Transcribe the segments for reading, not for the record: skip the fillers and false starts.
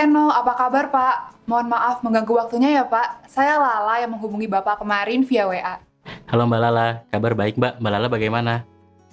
Seno, apa kabar Pak? Mohon maaf mengganggu waktunya ya Pak. Saya Lala yang menghubungi Bapak kemarin via WA. Halo Mbak Lala, kabar baik Mbak. Mbak Lala bagaimana?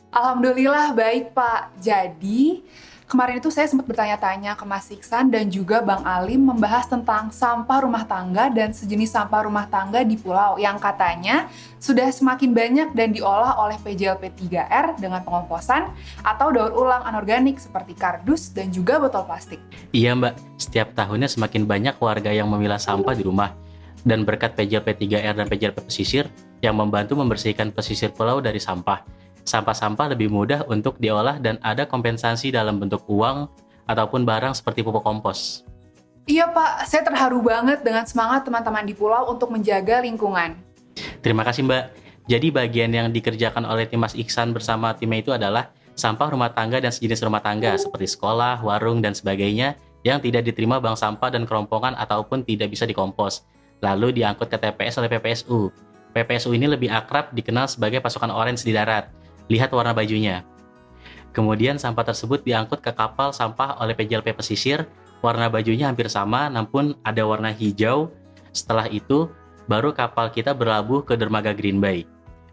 Alhamdulillah baik Pak. Jadi, kemarin itu saya sempat bertanya-tanya ke Mas Iksan dan juga Bang Alim membahas tentang sampah rumah tangga dan sejenis sampah rumah tangga di pulau yang katanya sudah semakin banyak dan diolah oleh PJLP 3R dengan pengomposan atau daur ulang anorganik seperti kardus dan juga botol plastik. Iya Mbak, setiap tahunnya semakin banyak warga yang memilah sampah di rumah. Dan berkat PJLP 3R dan PJLP Pesisir yang membantu membersihkan pesisir pulau dari sampah. Sampah-sampah lebih mudah untuk diolah dan ada kompensasi dalam bentuk uang ataupun barang seperti pupuk kompos. Iya Pak, saya terharu banget dengan semangat teman-teman di pulau untuk menjaga lingkungan. Terima kasih Mbak. Jadi bagian yang dikerjakan oleh tim Mas Iksan bersama timnya itu adalah sampah rumah tangga dan sejenis rumah tangga seperti sekolah, warung, dan sebagainya yang tidak diterima bank sampah dan kerompongan ataupun tidak bisa dikompos. Lalu diangkut ke TPS oleh PPSU. PPSU ini lebih akrab dikenal sebagai pasukan orange di darat. Lihat warna bajunya. Kemudian sampah tersebut diangkut ke kapal sampah oleh PJLP Pesisir. Warna bajunya hampir sama, namun ada warna hijau. Setelah itu, baru kapal kita berlabuh ke dermaga Green Bay.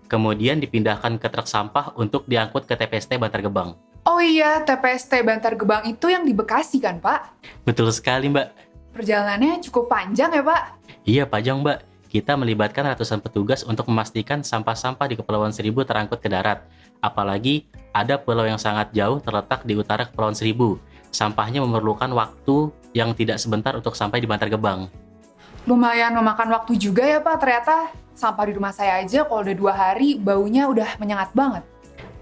Kemudian dipindahkan ke truk sampah untuk diangkut ke TPST Bantar Gebang. Oh iya, TPST Bantar Gebang itu yang di Bekasi kan Pak? Betul sekali Mbak. Perjalanannya cukup panjang ya Pak? Iya panjang Mbak. Kita melibatkan ratusan petugas untuk memastikan sampah-sampah di Kepulauan Seribu terangkut ke darat. Apalagi ada pulau yang sangat jauh terletak di utara Kepulauan Seribu. Sampahnya memerlukan waktu yang tidak sebentar untuk sampai di Bantar Gebang. Lumayan memakan waktu juga ya Pak, ternyata sampah di rumah saya aja kalau udah 2 hari baunya udah menyengat banget.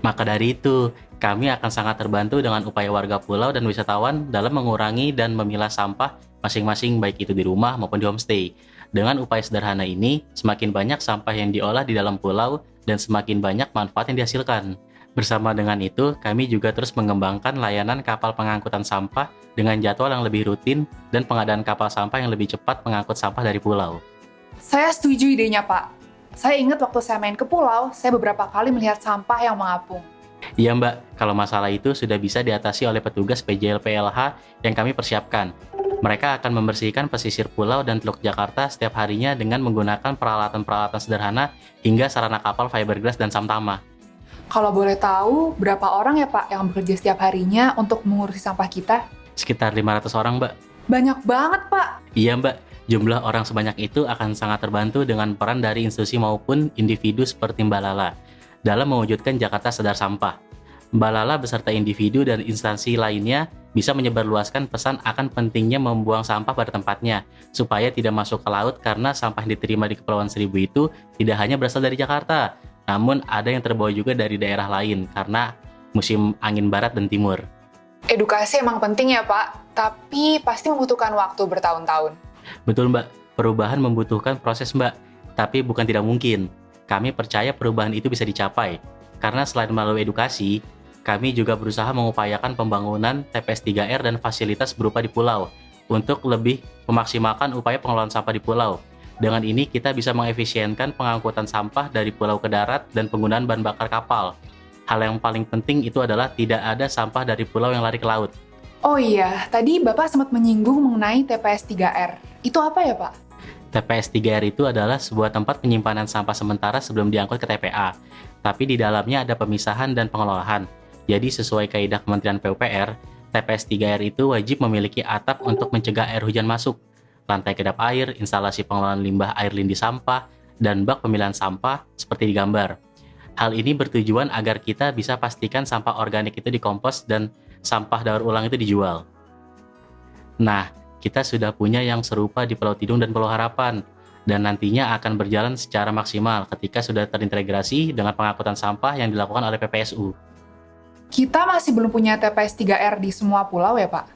Maka dari itu, kami akan sangat terbantu dengan upaya warga pulau dan wisatawan dalam mengurangi dan memilah sampah masing-masing baik itu di rumah maupun di homestay. Dengan upaya sederhana ini, semakin banyak sampah yang diolah di dalam pulau dan semakin banyak manfaat yang dihasilkan. Bersama dengan itu, kami juga terus mengembangkan layanan kapal pengangkutan sampah dengan jadwal yang lebih rutin dan pengadaan kapal sampah yang lebih cepat mengangkut sampah dari pulau. Saya setuju idenya Pak. Saya ingat waktu saya main ke pulau, saya beberapa kali melihat sampah yang mengapung. Iya Mbak, kalau masalah itu sudah bisa diatasi oleh petugas PJLPLH yang kami persiapkan. Mereka akan membersihkan pesisir pulau dan Teluk Jakarta setiap harinya dengan menggunakan peralatan-peralatan sederhana hingga sarana kapal fiberglass dan samtama. Kalau boleh tahu, berapa orang ya Pak yang bekerja setiap harinya untuk mengurusi sampah kita? Sekitar 500 orang Mbak. Banyak banget Pak. Iya Mbak, jumlah orang sebanyak itu akan sangat terbantu dengan peran dari institusi maupun individu seperti Mbak Lala dalam mewujudkan Jakarta Sadar Sampah. Mbak Lala beserta individu dan instansi lainnya bisa menyebarluaskan pesan akan pentingnya membuang sampah pada tempatnya, supaya tidak masuk ke laut karena sampah yang diterima di Kepulauan Seribu itu tidak hanya berasal dari Jakarta, namun ada yang terbawa juga dari daerah lain karena musim angin barat dan timur. Edukasi emang penting ya Pak, tapi pasti membutuhkan waktu bertahun-tahun. Betul Mbak, perubahan membutuhkan proses Mbak, tapi bukan tidak mungkin. Kami percaya perubahan itu bisa dicapai, karena selain melalui edukasi, kami juga berusaha mengupayakan pembangunan TPS 3R dan fasilitas berupa di pulau, untuk lebih memaksimalkan upaya pengelolaan sampah di pulau. Dengan ini kita bisa mengefisienkan pengangkutan sampah dari pulau ke darat dan penggunaan bahan bakar kapal. Hal yang paling penting itu adalah tidak ada sampah dari pulau yang lari ke laut. Oh iya, tadi Bapak sempat menyinggung mengenai TPS 3R. Itu apa ya Pak? TPS 3R itu adalah sebuah tempat penyimpanan sampah sementara sebelum diangkut ke TPA. Tapi di dalamnya ada pemisahan dan pengelolaan. Jadi sesuai kaidah Kementerian PUPR, TPS 3R itu wajib memiliki atap untuk mencegah air hujan masuk, lantai kedap air, instalasi pengelolaan limbah air lindi sampah, dan bak pemilihan sampah seperti di gambar. Hal ini bertujuan agar kita bisa pastikan sampah organik itu dikompos dan sampah daur ulang itu dijual. Nah, kita sudah punya yang serupa di Pulau Tidung dan Pulau Harapan, dan nantinya akan berjalan secara maksimal ketika sudah terintegrasi dengan pengangkutan sampah yang dilakukan oleh PPSU. Kita masih belum punya TPS 3R di semua pulau ya Pak?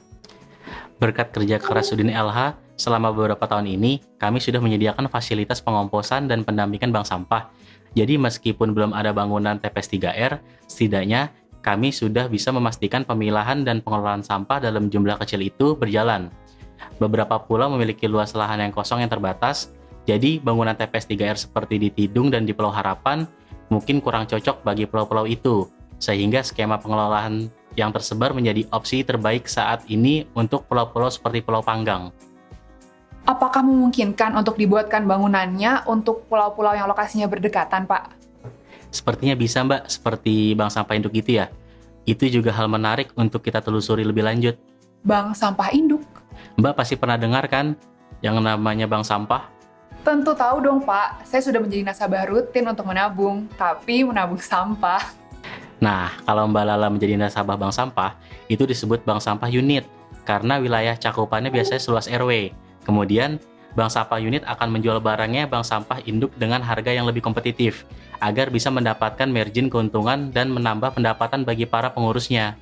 Berkat kerja keras Sudin LH, selama beberapa tahun ini, kami sudah menyediakan fasilitas pengomposan dan pendampingan bank sampah. Jadi meskipun belum ada bangunan TPS 3R, setidaknya kami sudah bisa memastikan pemilahan dan pengelolaan sampah dalam jumlah kecil itu berjalan. Beberapa pulau memiliki luas lahan yang kosong yang terbatas, jadi bangunan TPS 3R seperti di Tidung dan di Pulau Harapan mungkin kurang cocok bagi pulau-pulau itu, sehingga skema pengelolaan yang tersebar menjadi opsi terbaik saat ini untuk pulau-pulau seperti Pulau Panggang. Apakah memungkinkan untuk dibuatkan bangunannya untuk pulau-pulau yang lokasinya berdekatan, Pak? Sepertinya bisa Mbak, seperti bank sampah induk gitu ya. Itu juga hal menarik untuk kita telusuri lebih lanjut. Bank sampah induk? Mbak pasti pernah dengar kan yang namanya bank sampah? Tentu tahu dong, Pak. Saya sudah menjadi nasabah rutin untuk menabung, tapi menabung sampah. Nah, kalau Mbak Lala menjadi nasabah bank sampah, itu disebut bank sampah unit, karena wilayah cakupannya biasanya seluas RW. Kemudian, bank sampah unit akan menjual barangnya bank sampah induk dengan harga yang lebih kompetitif, agar bisa mendapatkan margin keuntungan dan menambah pendapatan bagi para pengurusnya.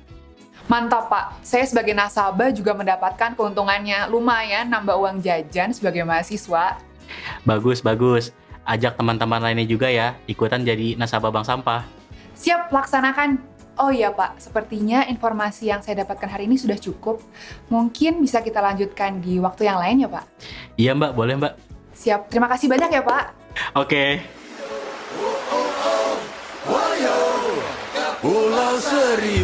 Mantap, Pak. Saya sebagai nasabah juga mendapatkan keuntungannya. Lumayan nambah uang jajan sebagai mahasiswa. Bagus, bagus. Ajak teman-teman lainnya juga ya, ikutan jadi nasabah bank sampah. Siap, laksanakan. Oh iya, Pak. Sepertinya informasi yang saya dapatkan hari ini sudah cukup. Mungkin bisa kita lanjutkan di waktu yang lain ya, Pak? Iya Mbak, boleh Mbak. Siap. Terima kasih banyak ya, Pak. Oke. Pulau Seribu.